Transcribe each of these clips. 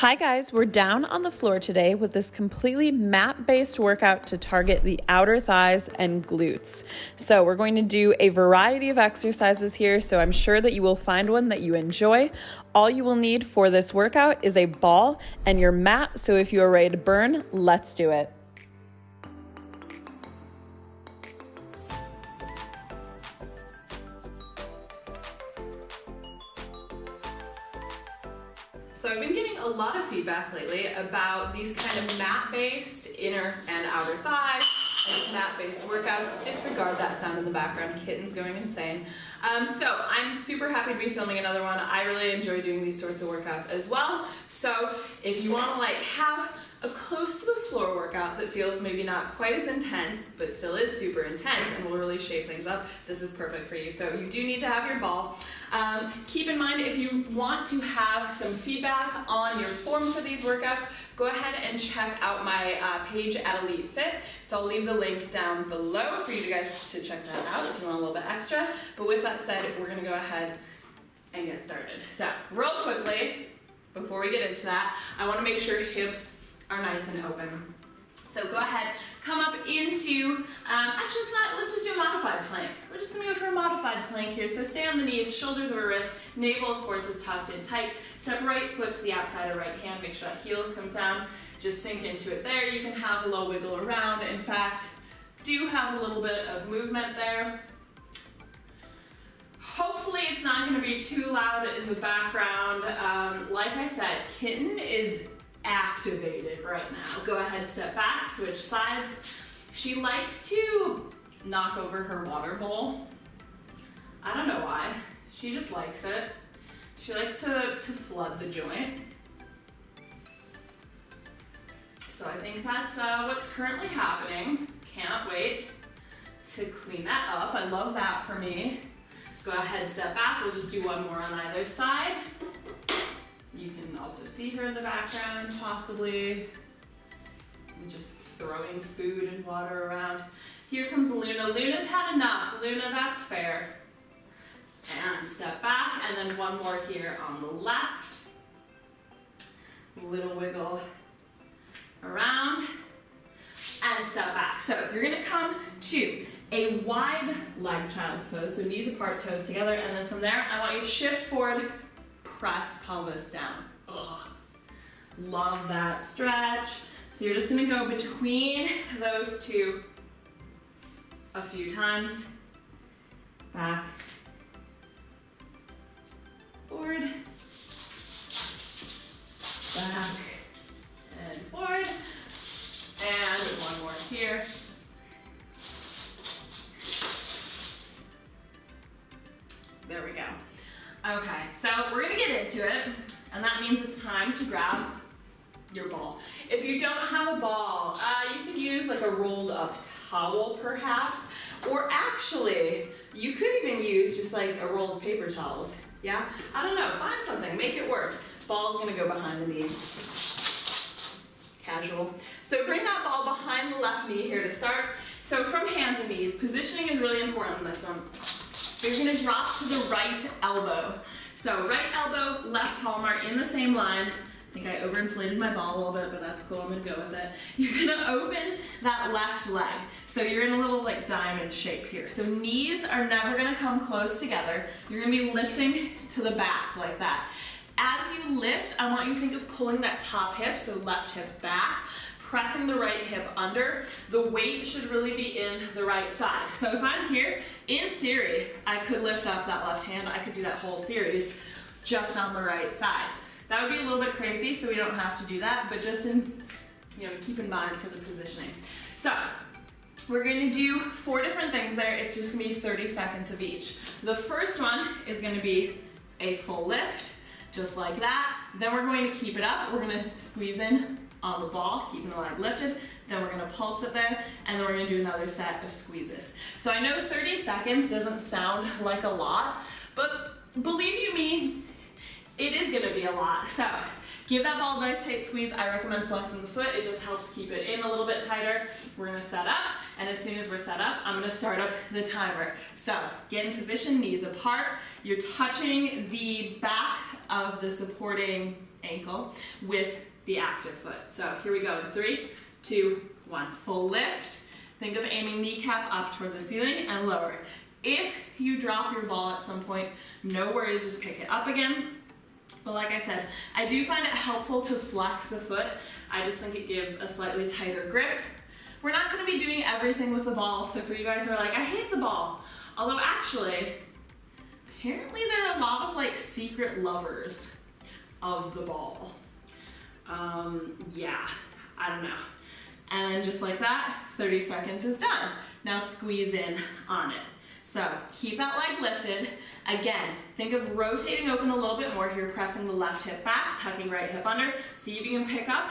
Hi guys, we're down on the floor today with this completely mat-based workout to target the outer thighs and glutes. So we're going to do a variety of exercises here, so I'm sure that you will find one that you enjoy. All you will need for this workout is a ball and your mat, so if you are ready to burn, let's do it. So I've been getting a lot of feedback lately about these kind of mat-based inner and outer thighs, and these mat-based workouts. Disregard that sound in the background, kitten's going insane. So I'm super happy to be filming another one. I really enjoy doing these sorts of workouts as well. So if you want to have a close to the floor workout that feels maybe not quite as intense, but still is super intense and will really shape things up, this is perfect for you. So you do need to have your ball. Keep in mind, if you want to have some feedback on your form for these workouts, go ahead and check out my page at Elite Fit. So I'll leave the link down below for you guys to check that out if you want a little bit extra. But with that said, we're gonna go ahead and get started. So real quickly, before we get into that, I wanna make sure hips are nice and open. So go ahead, come up into, let's just do a modified plank. We're just gonna go for a modified plank here. So stay on the knees, shoulders over wrist, navel of course is tucked in tight. Step right foot to the outside of right hand, make sure that heel comes down, just sink into it there. You can have a little wiggle around. In fact, do have a little bit of movement there. Hopefully it's not gonna be too loud in the background. Like I said, kitten is activated right now. Go ahead, step back, switch sides. She likes to knock over her water bowl. I don't know why. She just likes it. She likes to flood the joint. So I think that's what's currently happening. Can't wait to clean that up. I love that for me. Go ahead, step back. We'll just do one more on either side. You can also see her in the background, possibly. Just throwing food and water around. Here comes Luna. Luna's had enough. Luna, that's fair. And step back, and then one more here on the left. Little wiggle around, and step back. So you're gonna come to a wide leg child's pose, so knees apart, toes together, and then from there, I want you to shift forward, press pelvis down. Ugh. Love that stretch. So you're just gonna go between those two a few times. Back, forward, back, and forward. And one more here. There we go. Okay, so we're gonna get into it, and that means it's time to grab your ball. If you don't have a ball, you could use like a rolled up towel perhaps, or actually, you could even use just like a roll of paper towels, yeah? I don't know, find something, make it work. Ball's gonna go behind the knee. Casual. So bring that ball behind the left knee here to start. So from hands and knees, positioning is really important in this one. You're gonna drop to the right elbow. So right elbow, left palm are in the same line. I think I overinflated my ball a little bit, but that's cool, I'm gonna go with it. You're gonna open that left leg. So you're in a little like diamond shape here. So knees are never gonna come close together. You're gonna be lifting to the back like that. As you lift, I want you to think of pulling that top hip, so left hip back, pressing the right hip under. The weight should really be in the right side. So if I'm here, in theory, I could lift up that left hand. I could do that whole series just on the right side. That would be a little bit crazy, so we don't have to do that, but just keep in mind for the positioning. So we're gonna do 4 different things there. It's just gonna be 30 seconds of each. The first one is gonna be a full lift, just like that. Then we're going to keep it up. We're gonna squeeze in on the ball, keeping the leg lifted. Then we're gonna pulse it there, and then we're gonna do another set of squeezes. So I know 30 seconds doesn't sound like a lot, but believe you me, it is gonna be a lot. So give that ball a nice tight squeeze. I recommend flexing the foot. It just helps keep it in a little bit tighter. We're gonna set up, and as soon as we're set up, I'm gonna start up the timer. So get in position, knees apart. You're touching the back of the supporting ankle with the active foot. So here we go in 3, 2, 1. Full lift. Think of aiming kneecap up toward the ceiling and lower. If you drop your ball at some point, no worries, just pick it up again. But like I said, I do find it helpful to flex the foot. I just think it gives a slightly tighter grip. We're not going to be doing everything with the ball, so for you guys who are like, I hate the ball. Although actually, apparently there are a lot of like secret lovers of the ball. Yeah, I don't know. And just like that, 30 seconds is done. Now squeeze in on it. So keep that leg lifted. Again, think of rotating open a little bit more here, pressing the left hip back, tucking right hip under. See if you can pick up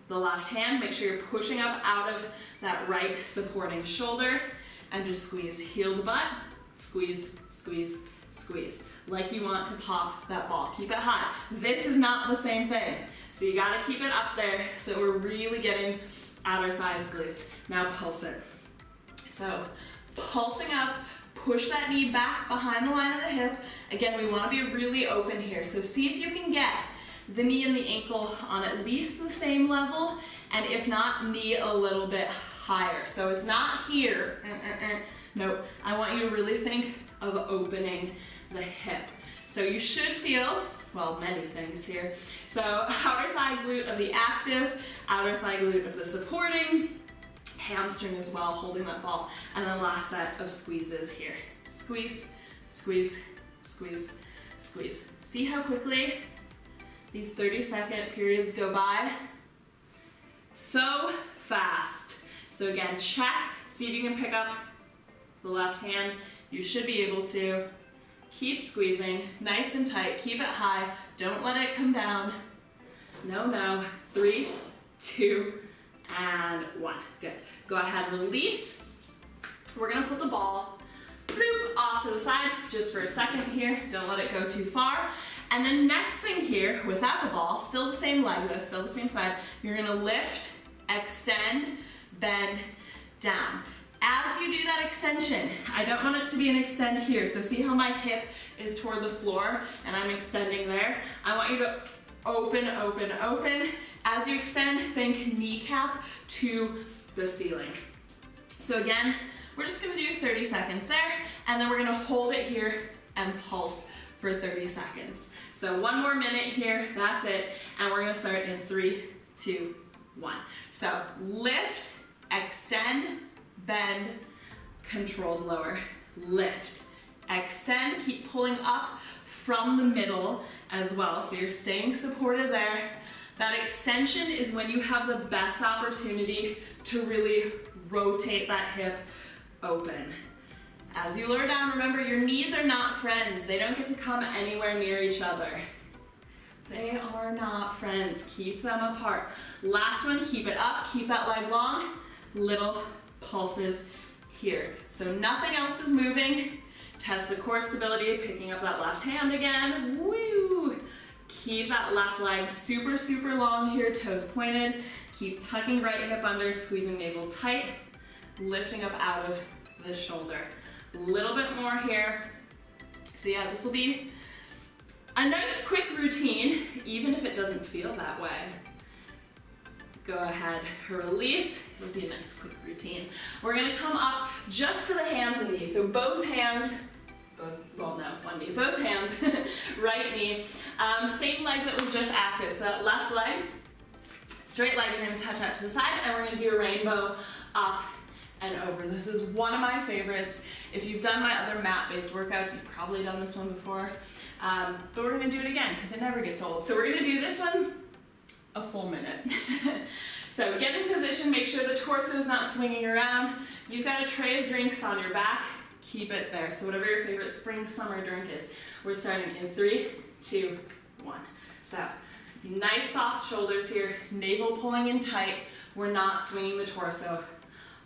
the left hand. Make sure you're pushing up out of that right supporting shoulder and just squeeze. Heel to butt, squeeze, squeeze, squeeze. Like you want to pop that ball. Keep it high. This is not the same thing. So you gotta keep it up there so we're really getting outer thighs, glutes. Now pulse it. So pulsing up, push that knee back behind the line of the hip. Again, we want to be really open here. So see if you can get the knee and the ankle on at least the same level, and if not, knee a little bit higher. So it's not here. No, I want you to really think of opening the hip. So you should feel, well, many things here. So outer thigh glute of the active, outer thigh glute of the supporting, hamstring as well, holding that ball, and then last set of squeezes here. Squeeze, squeeze, squeeze, squeeze. See how quickly these 30-second periods go by? So fast. So again, check, see if you can pick up the left hand. You should be able to. Keep squeezing, nice and tight, keep it high, don't let it come down. No. 3, 2, and 1. Good. Go ahead, release. We're gonna put the ball bloop, off to the side just for a second here. Don't let it go too far. And then next thing here, without the ball, still the same leg though, still the same side, you're gonna lift, extend, bend, down. As you do that extension, I don't want it to be an extend here. So see how my hip is toward the floor and I'm extending there? I want you to open, open, open. As you extend, think kneecap to the ceiling. So again, we're just gonna do 30 seconds there, and then we're gonna hold it here and pulse for 30 seconds. So 1 more minute here, that's it. And we're gonna start in 3, 2, 1. So lift, extend, bend, controlled lower, lift, extend, keep pulling up from the middle as well. So you're staying supported there. That extension is when you have the best opportunity to really rotate that hip open. As you lower down, remember your knees are not friends. They don't get to come anywhere near each other. They are not friends. Keep them apart. Last one, keep it up, keep that leg long, little pulses here. So nothing else is moving. Test the core stability, picking up that left hand again. Woo! Keep that left leg super, super long here, toes pointed. Keep tucking right hip under, squeezing navel tight, lifting up out of the shoulder. A little bit more here. So yeah, this will be a nice quick routine, even if it doesn't feel that way. Go ahead, release. It'll be a nice quick routine. We're gonna come up just to the hands and knees. So both hands, one knee, both hands, right knee. Same leg that was just active. So that left leg, straight leg, you're gonna touch out to the side, and we're gonna do a rainbow up and over. This is one of my favorites. If you've done my other mat-based workouts, you've probably done this one before. But we're gonna do it again because it never gets old. So we're gonna do this one a full minute. So get in position, make sure the torso is not swinging around. You've got a tray of drinks on your back, keep it there. So whatever your favorite spring, summer drink is. We're starting in 3, 2, 1. So nice soft shoulders here, navel pulling in tight. We're not swinging the torso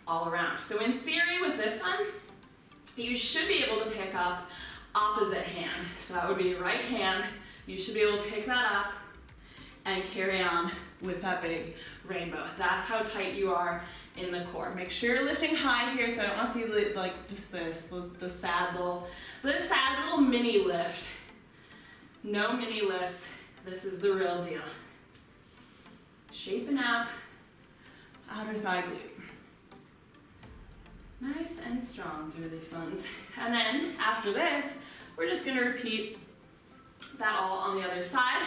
all around. So in theory with this one, you should be able to pick up opposite hand. So that would be right hand. You should be able to pick that up and carry on with that big rainbow. That's how tight you are in the core. Make sure you're lifting high here, so I don't want to see like just the sad little mini lift. No mini lifts This is the real deal. Shaping up, outer thigh glute. Nice and strong through these ones. And then after this, we're just gonna repeat that all on the other side.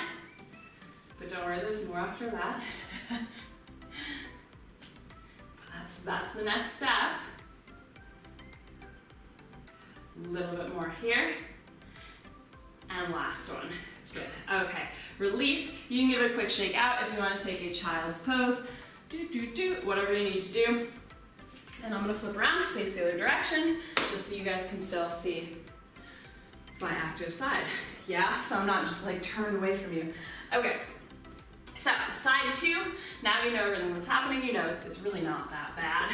But don't worry, there's more after that. That's the next step. A little bit more here. And last one. Good. Okay. Release. You can give it a quick shake out if you want to take a child's pose. Whatever you need to do. And I'm going to flip around, face the other direction, just so you guys can still see my active side. Yeah? So I'm not just like turned away from you. Okay. So, side two, now you know everything that's happening, you know it's really not that bad.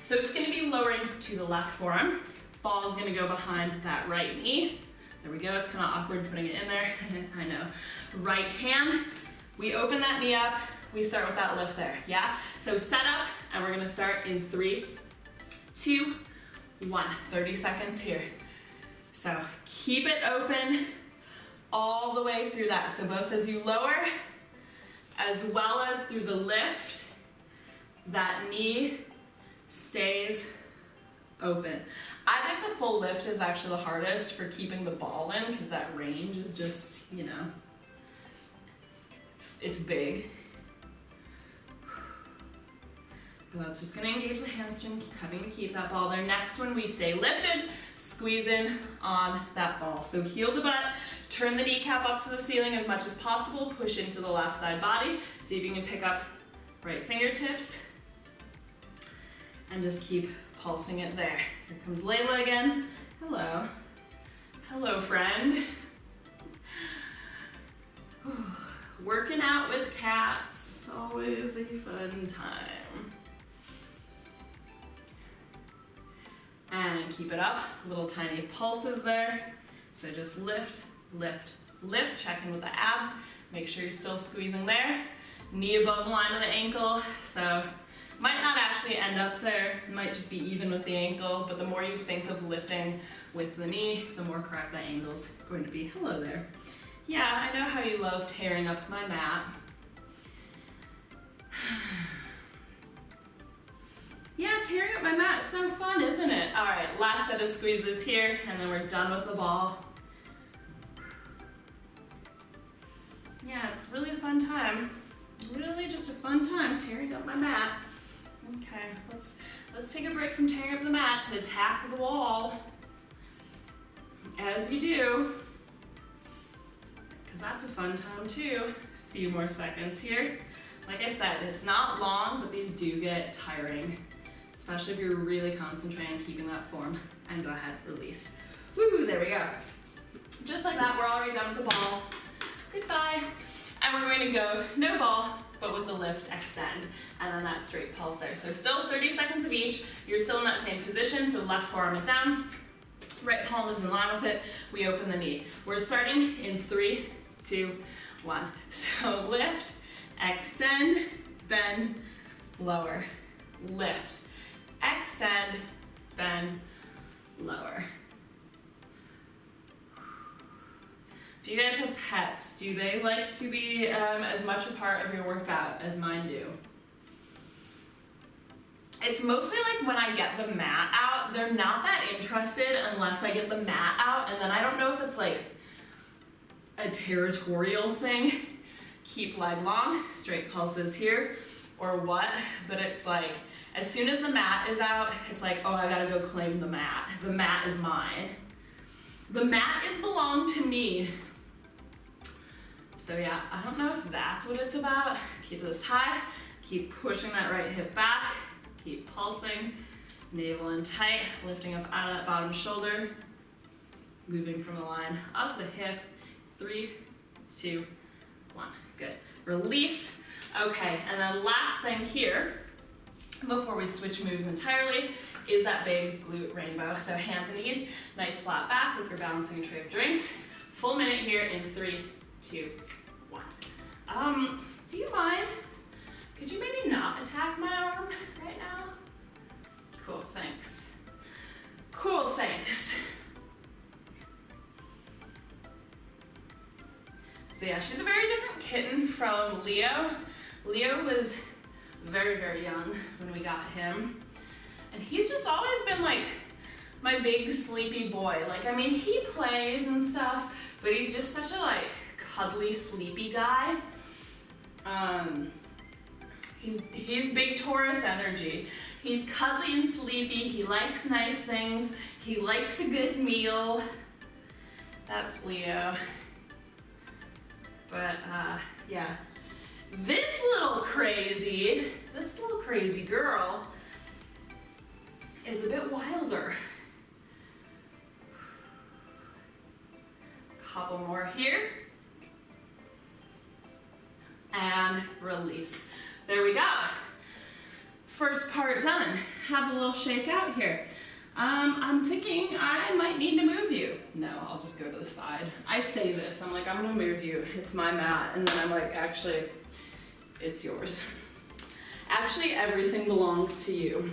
So it's gonna be lowering to the left forearm. Ball is gonna go behind that right knee. There we go, it's kinda awkward putting it in there, I know. Right hand, we open that knee up, we start with that lift there, yeah? So set up, and we're gonna start in 3, 2, 1. 30 seconds here. So keep it open all the way through that. So both as you lower, as well as through the lift, that knee stays open. I think the full lift is actually the hardest for keeping the ball in, because that range is just, you know, it's big. But that's just gonna engage the hamstring, having to keep that ball there. Next one, we stay lifted, squeeze in on that ball. So heel to butt, turn the kneecap up to the ceiling as much as possible, push into the left side body. See if you can pick up right fingertips, and just keep pulsing it there. Here comes Layla again. Hello. Hello, friend. Working out with cats, always a fun time. And keep it up, little tiny pulses there. So just lift, lift, lift, check in with the abs. Make sure you're still squeezing there. Knee above the line of the ankle. So might not actually end up there, might just be even with the ankle, but the more you think of lifting with the knee, the more correct that angle's going to be. Hello there. Yeah, I know how you love tearing up my mat. Yeah, tearing up my mat is so fun, isn't it? All right, last set of squeezes here, and then we're done with the ball. Yeah, it's really a fun time. Really just a fun time tearing up my mat. Okay, let's take a break from tearing up the mat to attack the wall. As you do, because that's a fun time too. A few more seconds here. Like I said, it's not long, but these do get tiring, especially if you're really concentrating on keeping that form. And go ahead, release. Woo, there we go. Just like that, we're already done with the ball. Goodbye. And we're going to go no ball, but with the lift, extend, and then that straight pulse there. So still 30 seconds of each. You're still in that same position, so left forearm is down, right palm is in line with it. We open the knee. We're starting in 3, 2, 1. So lift, extend, bend, lower, lift, extend, bend, lower. If you guys have pets, do they like to be as much a part of your workout as mine do? It's mostly like when I get the mat out, they're not that interested unless I get the mat out, and then I don't know if it's like a territorial thing. Keep leg long, straight pulses here, or what, but it's like, as soon as the mat is out, it's like, oh, I gotta go claim the mat. The mat is mine. The mat is belong to me. So yeah, I don't know if that's what it's about. Keep this high, keep pushing that right hip back, keep pulsing, navel in tight, lifting up out of that bottom shoulder, moving from the line of the hip. 3, 2, 1, good. Release. Okay, and then last thing here, before we switch moves entirely, is that big glute rainbow. So hands and knees, nice flat back, like you're balancing a tray of drinks. Full minute here in 3, 2, 1. Do you mind? Could you maybe not attack my arm right now? Cool, thanks. Cool, thanks. So yeah, she's a very from Leo. Leo was very, very young when we got him. And he's just always been like my big sleepy boy. Like, I mean, he plays and stuff, but he's just such a like cuddly, sleepy guy. He's big Taurus energy. He's cuddly and sleepy. He likes nice things. He likes a good meal. That's Leo. But yeah, this little crazy girl is a bit wilder. Couple more here. And release. There we go. First part done. Have a little shake out here. I'm thinking I might need to move you. No, I'll just go to the side. I say this, I'm like, I'm gonna move you. It's my mat. And then I'm like, actually, it's yours. Actually, everything belongs to you.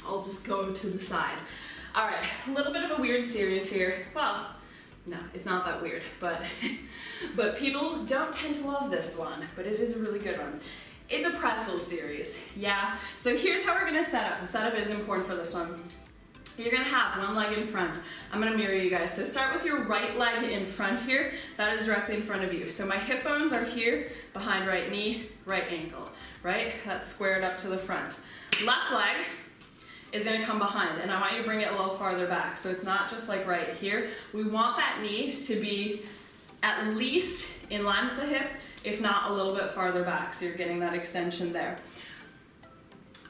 I'll just go to the side. All right, a little bit of a weird series here. Well, no, it's not that weird, but people don't tend to love this one, but it is a really good one. It's a pretzel series, yeah? So here's how we're gonna set up. The setup is important for this one. You're gonna have one leg in front. I'm gonna mirror you guys. So start with your right leg in front here. That is directly in front of you. So my hip bones are here, behind right knee, right ankle, right? That's squared up to the front. Left leg is gonna come behind, and I want you to bring it a little farther back. So it's not just like right here. We want that knee to be at least in line with the hip, if not a little bit farther back, so you're getting that extension there.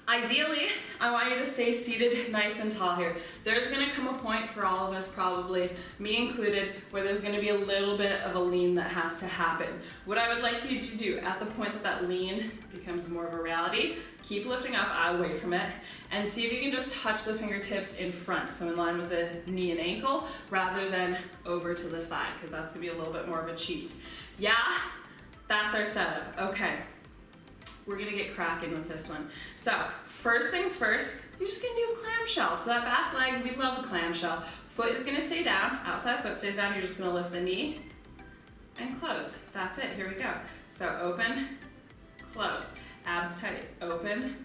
Ideally, I want you to stay seated nice and tall here. There's gonna come a point for all of us, probably, me included, where there's gonna be a little bit of a lean that has to happen. What I would like you to do at the point that that lean becomes more of a reality, keep lifting up, eye away from it, and see if you can just touch the fingertips in front, so in line with the knee and ankle, rather than over to the side, because that's gonna be a little bit more of a cheat. Yeah, that's our setup, okay. We're gonna get cracking with this one. So, first things first, you're just gonna do a clamshell. So that back leg, we love a clamshell. Foot is gonna stay down, outside foot stays down, you're just gonna lift the knee and close. That's it, here we go. So open, close, abs tight, open,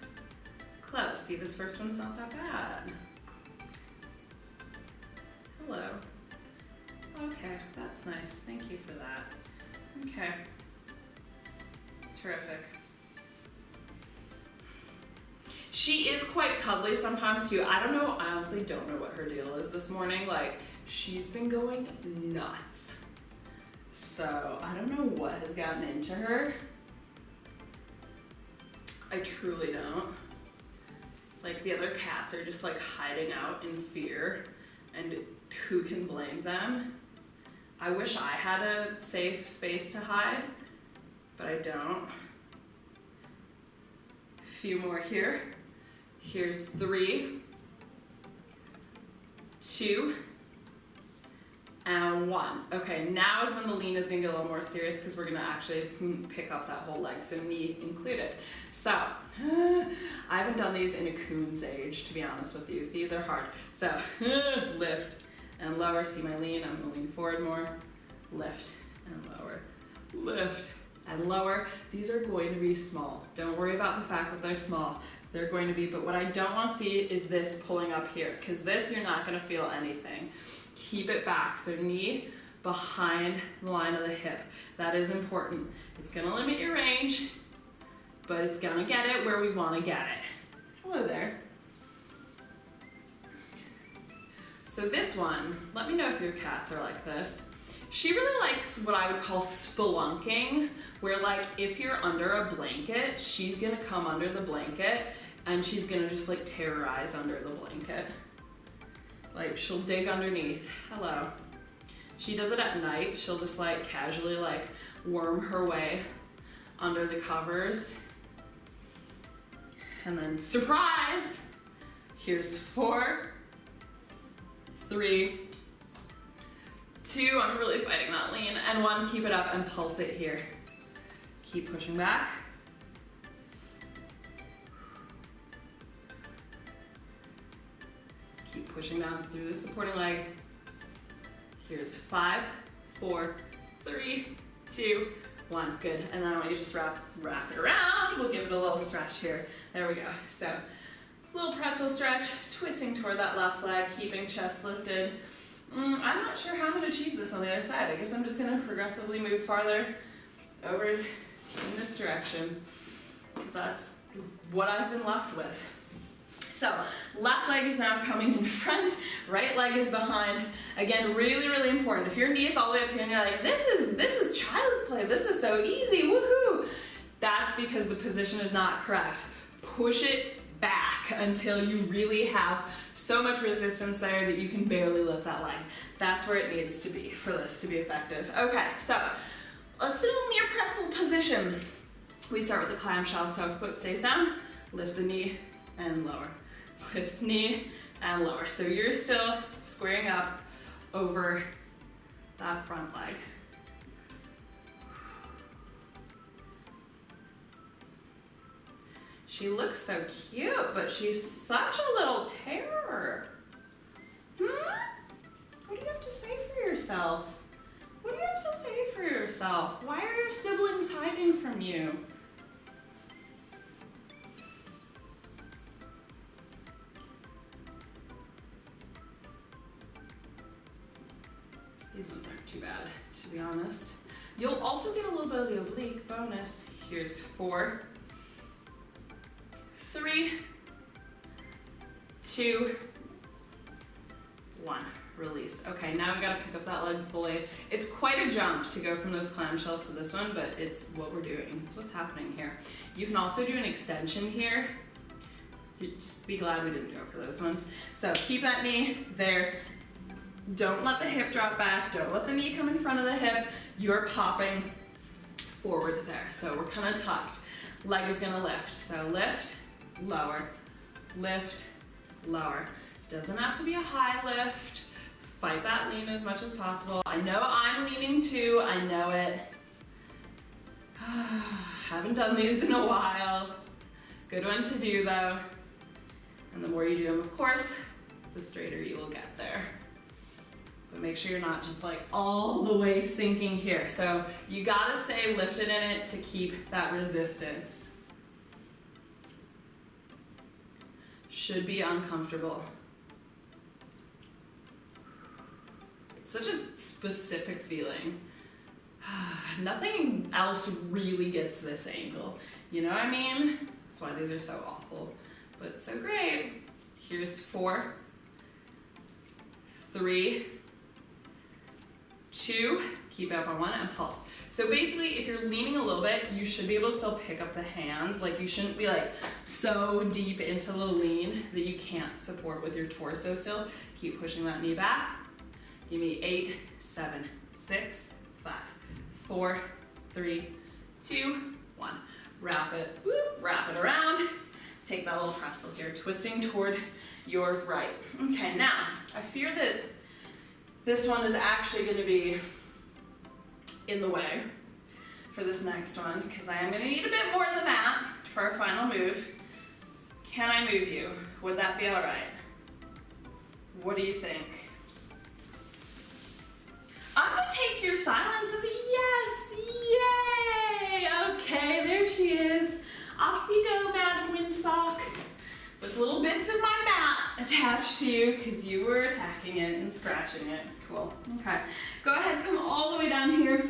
close. See, this first one's not that bad. Hello. Okay, that's nice, thank you for that. Okay, terrific. She is quite cuddly sometimes too. I don't know, I honestly don't know what her deal is this morning. Like, she's been going nuts. So, I don't know what has gotten into her. I truly don't. Like, the other cats are just like hiding out in fear, and who can blame them? I wish I had a safe space to hide, but I don't. A few more here. Here's 3, 2, and 1. Okay, now is when the lean is gonna get a little more serious because we're gonna actually pick up that whole leg, so knee included. So, I haven't done these in a coon's age, to be honest with you. These are hard. So, lift and lower. See my lean? I'm gonna lean forward more. Lift and lower. Lift and lower. These are going to be small. Don't worry about the fact that they're small. They're going to be, but what I don't want to see is this pulling up here, because this you're not going to feel anything. Keep it back, so knee behind the line of the hip. That is important. It's going to limit your range, but it's going to get it where we want to get it. Hello there. So this one, let me know if your cats are like this. She really likes what I would call spelunking, where like if you're under a blanket, she's gonna come under the blanket and she's gonna just like terrorize under the blanket. Like she'll dig underneath. Hello. She does it at night. She'll just like casually like worm her way under the covers. And then surprise! Here's 4, 3, 2, I'm really fighting that lean, and 1, keep it up and pulsate here. Keep pushing back. Keep pushing down through the supporting leg. Here's 5, 4, 3, 2, 1, good. And then I want you to just wrap it around. We'll give it a little stretch here. There we go. So, little pretzel stretch, twisting toward that left leg, keeping chest lifted. I'm not sure how I'm going to achieve this on the other side. I guess I'm just going to progressively move farther over in this direction, because that's what I've been left with. So, left leg is now coming in front, right leg is behind. Again, really, really important. If your knee is all the way up here and you're like, this is child's play, this is so easy, woohoo! That's because the position is not correct. Push it back until you really have so much resistance there that you can barely lift that leg. That's where it needs to be for this to be effective. Okay, so assume your pretzel position. We start with the clamshell, so foot stays down, lift the knee and lower. Lift knee and lower. So you're still squaring up over that front leg. She looks so cute, but she's such a little terror. What do you have to say for yourself? What do you have to say for yourself? Why are your siblings hiding from you? These ones aren't too bad, to be honest. You'll also get a little bit of the oblique bonus. Here's 4, 3, 2, 1. Release. Okay, now we've got to pick up that leg fully. It's quite a jump to go from those clamshells to this one, but it's what we're doing. It's what's happening here. You can also do an extension here. Just be glad we didn't go for those ones. So keep that knee there. Don't let the hip drop back. Don't let the knee come in front of the hip. You're popping forward there. So we're kind of tucked. Leg is going to lift. So lift, lower, lift, lower. Doesn't have to be a high lift. Fight that lean as much as possible. I know I'm leaning too. I know it. Haven't done these in a while. Good one to do though. And the more you do them, of course, the straighter you will get there. But make sure you're not just like all the way sinking here. So you gotta stay lifted in it to keep that resistance. Should be uncomfortable. It's such a specific feeling. Nothing else really gets this angle. You know what I mean? That's why these are so awful, but so great. Here's 4, 3, 2, keep it up on 1, and pulse. So basically, if you're leaning a little bit, you should be able to still pick up the hands. Like you shouldn't be like so deep into the lean that you can't support with your torso still. Keep pushing that knee back. Give me 8, 7, 6, 5, 4, 3, 2, 1. Wrap it around. Take that little pretzel here, twisting toward your right. Okay, now, I fear that this one is actually going to be in the way for this next one, because I am going to need a bit more of the mat for our final move. Can I move you? Would that be all right? What do you think? I'm going to take your silence as a yes. Yay! Okay, there she is. Off you go, Madam Windsock. With little bits of my mat attached to you because you were attacking it and scratching it. Cool. Okay. Go ahead, come all the way down here.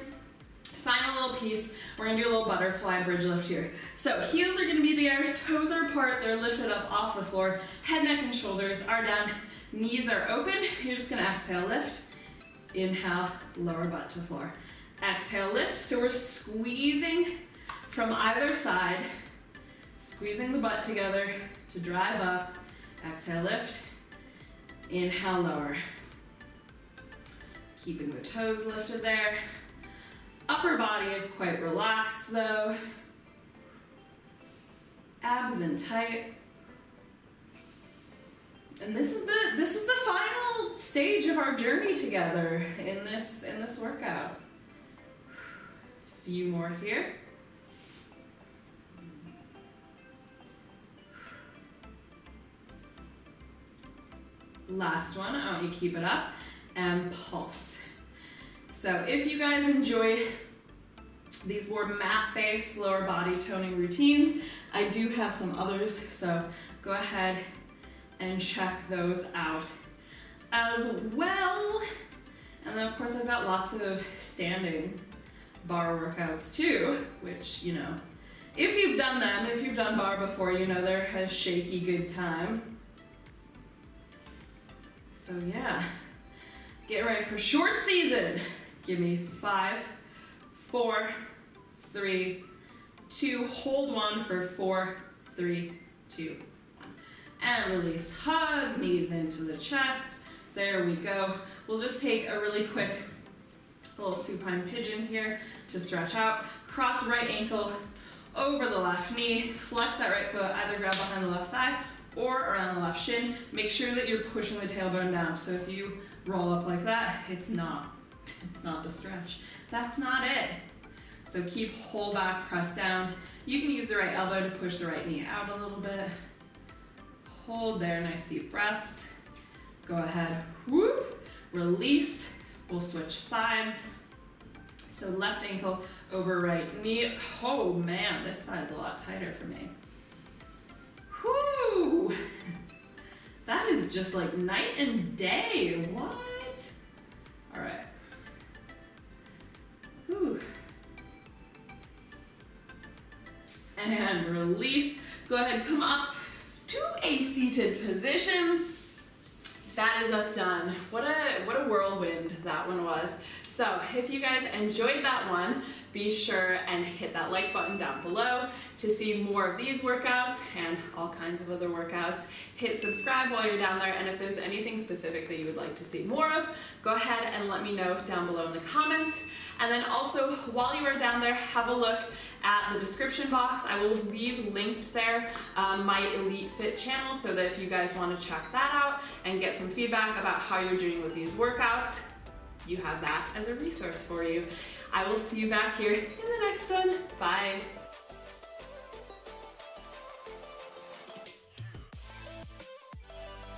Final little piece. We're going to do a little butterfly bridge lift here. So heels are going to be there, toes are apart, they're lifted up off the floor. Head, neck, and shoulders are down. Knees are open. You're just going to exhale, lift. Inhale, lower butt to floor. Exhale, lift. So we're squeezing from either side, squeezing the butt together to drive up. Exhale, lift. Inhale, lower. Keeping the toes lifted there. Upper body is quite relaxed though. Abs in tight. And this is the final stage of our journey together in this workout. Few more here. Last one, I want you to keep it up and pulse. So if you guys enjoy These were mat-based lower body toning routines. I do have some others, so go ahead and check those out as well. And then of course I've got lots of standing bar workouts too, which, you know, if you've done them, if you've done bar before, you know they're a shaky good time. So yeah, get ready for short season. Give me 5, 4, 3, 2, hold 1 for 4, 3, 2, 1. And release, hug, knees into the chest. There we go. We'll just take a really quick little supine pigeon here to stretch out. Cross right ankle over the left knee. Flex that right foot, either grab behind the left thigh or around the left shin. Make sure that you're pushing the tailbone down. So if you roll up like that, it's not the stretch. That's not it. So keep whole back, press down. You can use the right elbow to push the right knee out a little bit. Hold there, nice deep breaths. Go ahead, whoop, release. We'll switch sides. So left ankle over right knee. Oh man, this side's a lot tighter for me. Whoo! That is just like night and day. What? All right. Whew. And release. Go ahead, come up to a seated position. That is us done. What a whirlwind that one was. So if you guys enjoyed that one, be sure and hit that like button down below to see more of these workouts and all kinds of other workouts. Hit subscribe while you're down there, and if there's anything specific that you would like to see more of, go ahead and let me know down below in the comments. And then also, while you are down there, have a look at the description box. I will leave linked there my Elite Fit channel, so that if you guys want to check that out and get some feedback about how you're doing with these workouts, you have that as a resource for you. I will see you back here in the next one. Bye.